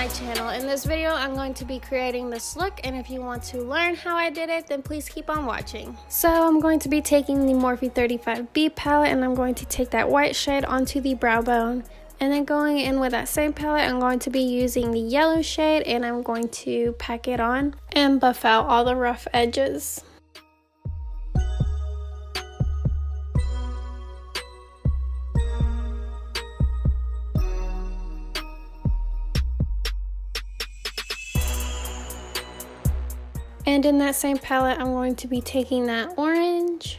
my channel. In this video I'm going to be creating this look, and if you want to learn how I did it, then please keep on watching. So I'm going to be taking the Morphe 35B palette, and I'm going to take that white shade onto the brow bone, and then going in with that same palette I'm going to be using the yellow shade, and I'm going to pack it on and buff out all the rough edges. And in that same palette, I'm going to be taking that orange.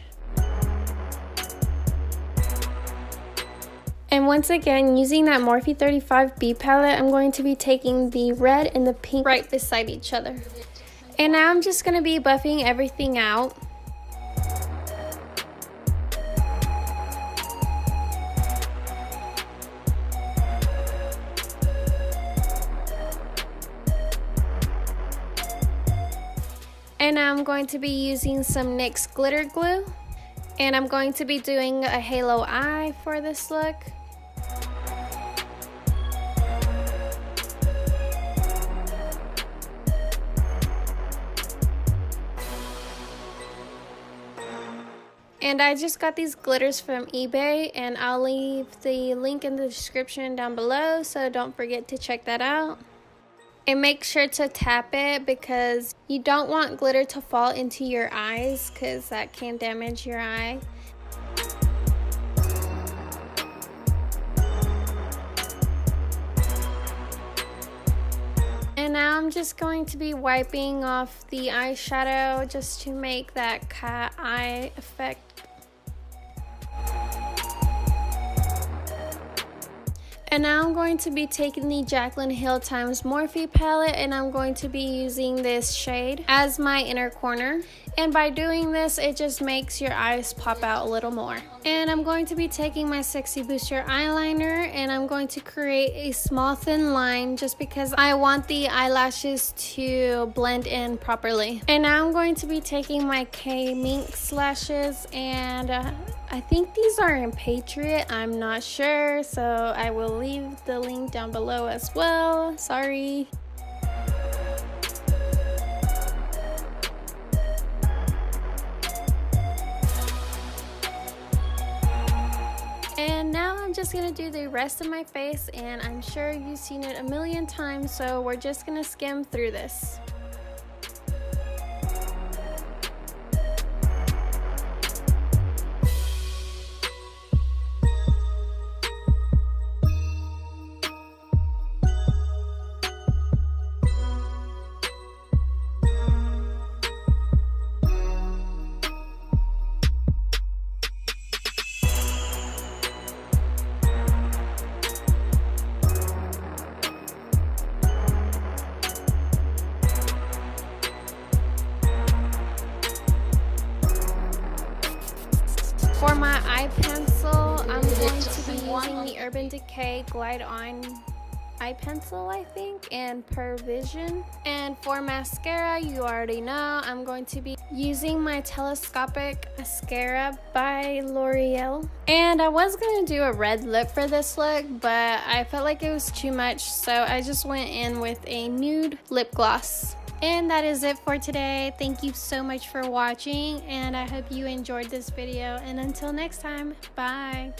And once again, using that Morphe 35B palette, I'm going to be taking the red and the pink right beside each other. And now I'm just going to be buffing everything out. And now I'm going to be using some NYX glitter glue, and I'm going to be doing a halo eye for this look. And I just got these glitters from eBay, and I'll leave the link in the description down below, so don't forget to check that out. And make sure to tap it, because you don't want glitter to fall into your eyes, because that can damage your eye. And now I'm just going to be wiping off the eyeshadow just to make that cat eye effect. And now I'm going to be taking the Jaclyn Hill x Morphe palette, and I'm going to be using this shade as my inner corner. And by doing this, it just makes your eyes pop out a little more. And I'm going to be taking my Sexy Booster eyeliner, and I'm going to create a small thin line just because I want the eyelashes to blend in properly. And now I'm going to be taking my K-Minx lashes, and I think these are in Patriot, I'm not sure, so I will leave the link down below as well. Sorry. And now I'm just gonna do the rest of my face, and I'm sure you've seen it a million times, so we're just gonna skim through this. For my eye pencil, I'm going to be using the Urban Decay Glide On eye pencil, I think, and Per Vision. And for mascara, you already know, I'm going to be using my Telescopic Mascara by L'Oreal. And I was going to do a red lip for this look, but I felt like it was too much, so I just went in with a nude lip gloss. And that is it for today. Thank you so much for watching, and I hope you enjoyed this video. And until next time, bye.